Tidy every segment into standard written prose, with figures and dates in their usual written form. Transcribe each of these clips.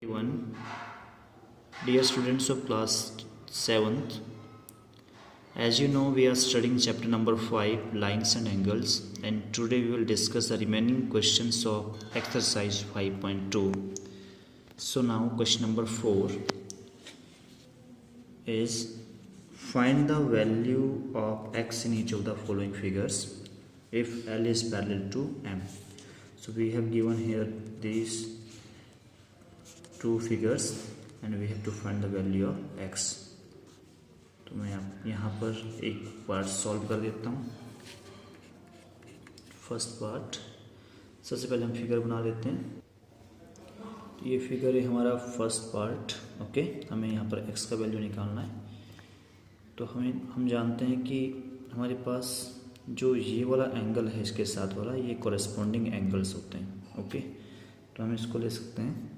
One, dear students of class 7th, as you know, we are studying chapter number 5, lines and angles, and today we will discuss the remaining questions of exercise 5.2. So now question number 4 is find the value of x in each of the following figures if L is parallel to M. So we have given here these two figures and we have to find the value of x. तो मैं यहाँ पर एक part solve कर देता हूँ. First part, सबसे पहले हम फिगर बना लेते हैं. ये फिगर है हमारा फर्स्ट पार्ट. ओके, हमें यहाँ पर x का वैल्यू निकालना है. तो हम जानते हैं कि हमारे पास जो ये वाला एंगल है इसके साथ वाला, ये कॉरेस्पॉन्डिंग एंगल्स होते हैं. ओके, तो हम इसको ले सकते हैं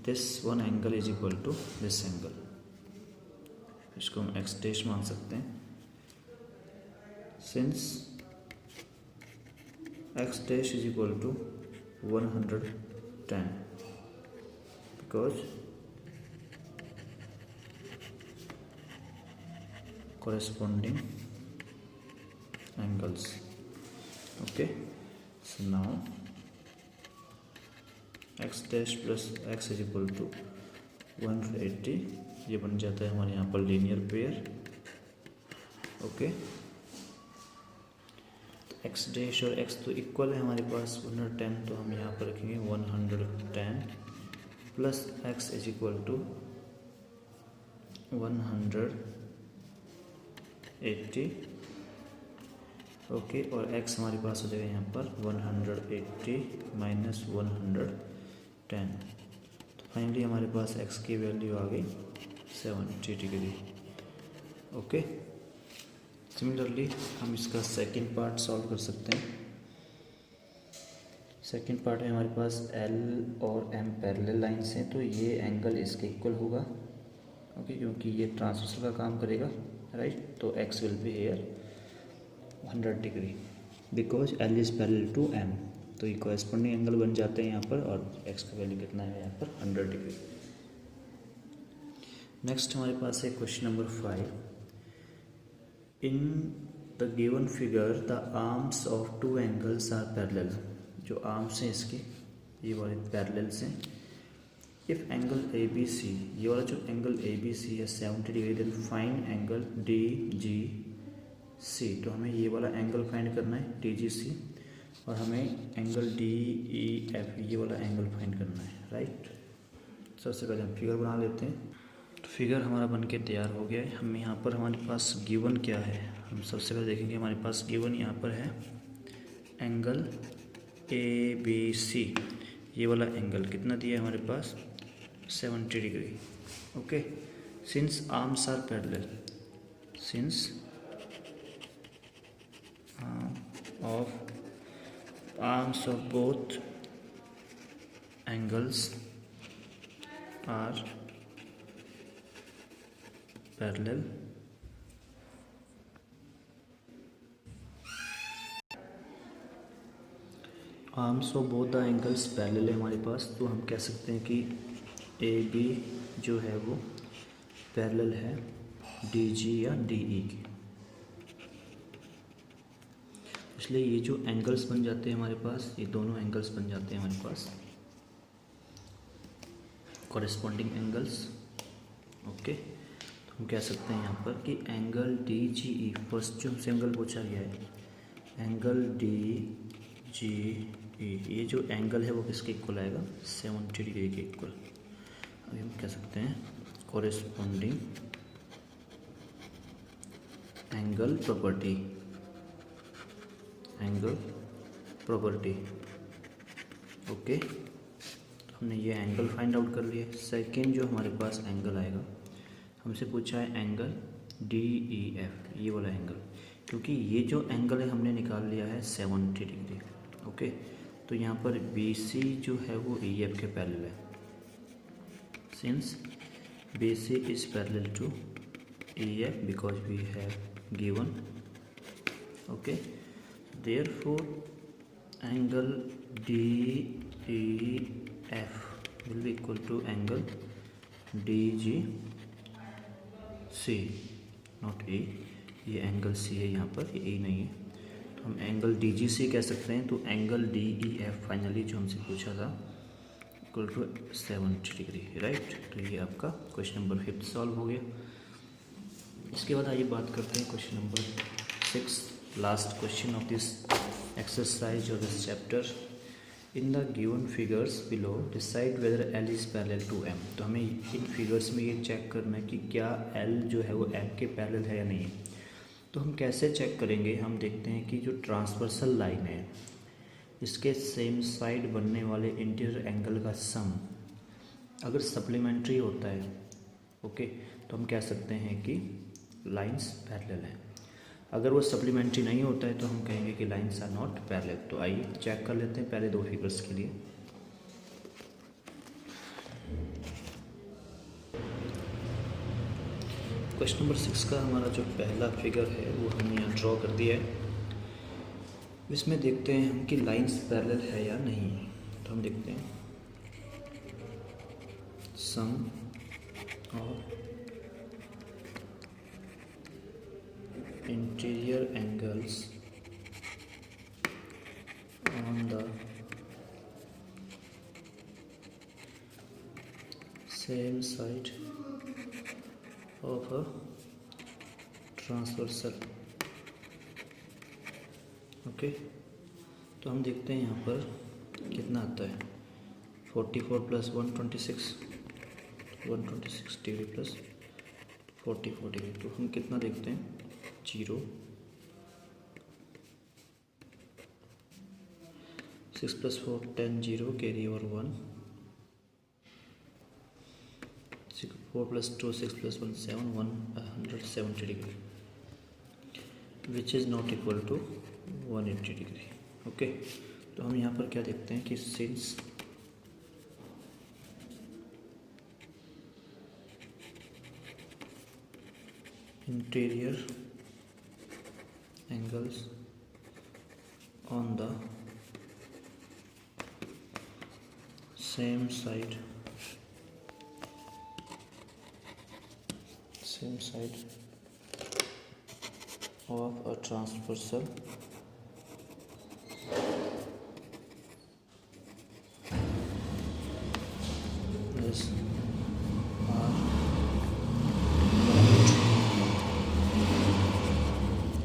this one angle is equal to this angle. इसको हम एक्स डैश मान सकते हैं. Since x dash is equal to 110 because corresponding angles. Okay, so now x dash plus x is equal to 180. ये बन जाता है हमारे यहाँ पर linear pair. Okay, x dash और x तो इक्वल है हमारे पास 110, तो हम यहाँ पर रखेंगे 110 plus x is equal to 180. Okay, और x हमारे पास हो जाएगा यहाँ पर 180 माइनस 110. तो फाइनली हमारे पास x की वैल्यू आ गई 70 डिग्री. ओके, सिमिलरली हम इसका सेकंड पार्ट सॉल्व कर सकते हैं. सेकंड पार्ट में हमारे पास L और M पैरेलल लाइन्स हैं, तो ये एंगल इसके इक्वल होगा. ओके, क्योंकि ये ट्रांसवर्सल का काम करेगा, राइट. तो x will be here 100 degree because L is parallel to M. तो ये कॉरेस्पॉन्डिंग एंगल बन जाते हैं यहाँ पर, और x का वैल्यू कितना है यहाँ पर 100 डिग्री. नेक्स्ट हमारे पास है question number 5. In the given figure the arms of two angles are parallel. जो आर्म्स हैं इसके, ये वाले पैरेलल्स हैं. If angle A B C, ये वाला जो एंगल ए बी सी है 70 degree, then find angle D G C. तो हमें ये वाला एंगल फाइंड करना है डी जी सी, और हमें एंगल डी ई एफ, ये वाला एंगल फाइंड करना है, राइट. सबसे पहले हम फिगर बना लेते हैं. तो फिगर हमारा बन के तैयार हो गया है. हम यहाँ पर हमारे पास गिवन क्या है, हम सबसे पहले देखेंगे. हमारे पास गिवन यहाँ पर है एंगल ए बी सी. ये वाला एंगल कितना दिया है हमारे पास 70 degree. Okay, since arms are parallel, since arms of both angles are parallel, arms of both the angles parallel है हमारे पास. तो हम कह सकते हैं कि ए बी जो है वो पैरेलल है डी जी या डी ई की. इसलिए ये जो एंगल्स बन जाते हैं हमारे पास, ये दोनों एंगल्स बन जाते हैं हमारे पास कॉरेस्पॉन्डिंग एंगल्स. ओके, तो हम कह सकते हैं यहाँ पर कि एंगल डी जी ई, फर्स्ट जो हमसे एंगल पूछा गया है एंगल डी जी ई, ये जो एंगल है वो किसके इक्वल आएगा 70 डिग्री के इक्वल. अभी हम कह सकते हैं corresponding angle property, angle property. Okay, तो हमने ये एंगल फाइंड आउट कर लिया. सेकंड जो हमारे पास एंगल आएगा, हमसे पूछा है एंगल डी ई एफ, ये वाला एंगल, क्योंकि ये जो एंगल है हमने निकाल लिया है 70 डिग्री. ओके, तो यहाँ पर बी सी जो है वो ई एफ के पैरेलल है. Since B C is parallel to E F because we have given. Okay, therefore angle DEF equal to angle DGC, not A, ये एंगल सी है यहाँ पर, ये ए नहीं है, तो हम एंगल DGC कह सकते हैं। तो एंगल DEF फाइनली जो हमसे पूछा था इक्वल टू 70 डिग्री, राइट। तो ये आपका क्वेश्चन नंबर 5 सॉल्व हो गया। इसके बाद आइए बात करते हैं question number 6, last question of this exercise और this chapter. In the given figures below decide whether L is parallel to M। तो हमें इन फिगर्स में ये चेक करना है कि क्या L जो है वो M के पैरेलल है या नहीं। तो हम कैसे चेक करेंगे, हम देखते हैं कि जो ट्रांसवर्सल लाइन है इसके सेम साइड बनने वाले इंटीरियर एंगल का सम अगर सप्लीमेंट्री होता है, ओके, तो हम कह सकते हैं कि लाइंस पैरेलल हैं। अगर वो सप्लीमेंट्री नहीं होता है तो हम कहेंगे कि लाइंस आर नॉट पैरेलल। तो आइए चेक कर लेते हैं पहले दो फिगर्स के लिए। क्वेश्चन नंबर 6 का हमारा जो पहला फिगर है वो हमने यहाँ ड्रॉ कर दिया है। इसमें देखते हैं हम कि लाइंस पैरेलल है या नहीं। तो हम देखते हैं sum of interior angles on the same side of a transversal, okay. तो हम देखते हैं यहाँ पर कितना आता है, 44 प्लस 126 डिग्री प्लस 44 डिग्री। तो हम कितना देखते हैं, 0, 6 plus 4 10, 0 carry over 1, 4 plus 2 6 plus 1 7, 170 degree, which is not equal to 180 degree, okay. तो हम यहाँ पर क्या देखते हैं कि since interior angles on the same side of a transversal is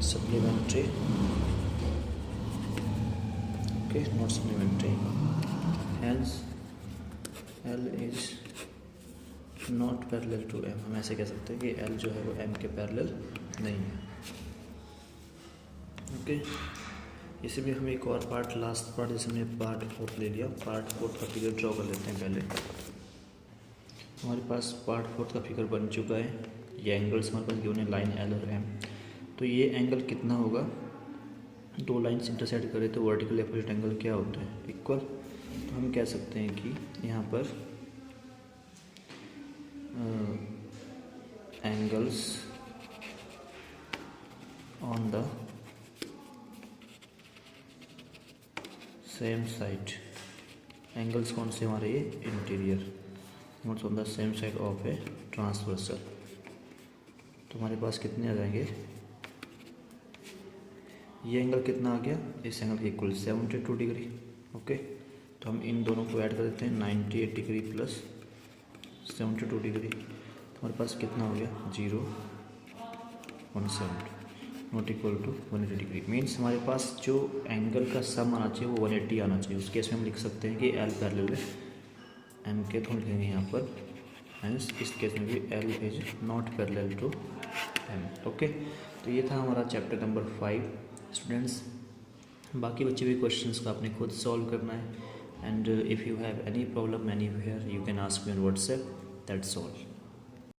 supplementary, okay, not supplementary, hence L is not parallel to M। हम ऐसे कह सकते हैं कि L जो है वो M के पैरेलल नहीं है, ओके। इसी में हम एक और पार्ट, लास्ट पार्ट, जैसे हमने पार्ट 4 ले लिया, पार्ट 4 का फिगर ड्रॉ कर लेते हैं। पहले हमारे पास पार्ट 4 का फिगर बन चुका है। ये एंगल्स हमारे पास गिवन है, लाइन L और M। तो ये एंगल कितना होगा, दो लाइन्स इंटरसेक्ट करें तो वर्टिकल अपोजिट एंगल क्या होता है, इक्वल। तो हम कह सकते हैं कि यहाँ पर angles on the same side, angles कौन से हमारे, ये interior, not on the same side of a transversal. तो हमारे पास कितने आ जाएंगे, ये एंगल कितना आ गया, इस एंगल के इक्वल 72 डिग्री, ओके। तो हम इन दोनों को ऐड कर देते हैं, 98 डिग्री प्लस 72 डिग्री। तो हमारे पास कितना हो गया, 0, 170, not equal to 180 degree. Means हमारे पास जो एंगल का सम आना चाहिए वो 180 आना चाहिए। उस केस में हम लिख सकते हैं कि L पैरेलल है M के, तो हम लिखेंगे यहाँ पर, हैंस इस केस में भी L is not parallel to M, okay. तो ये था हमारा चैप्टर नंबर 5 स्टूडेंट्स। बाकी बच्चे भी क्वेश्चंस का आपने खुद सॉल्व करना है, and if you have any problem anywhere you can ask me on WhatsApp, that's all.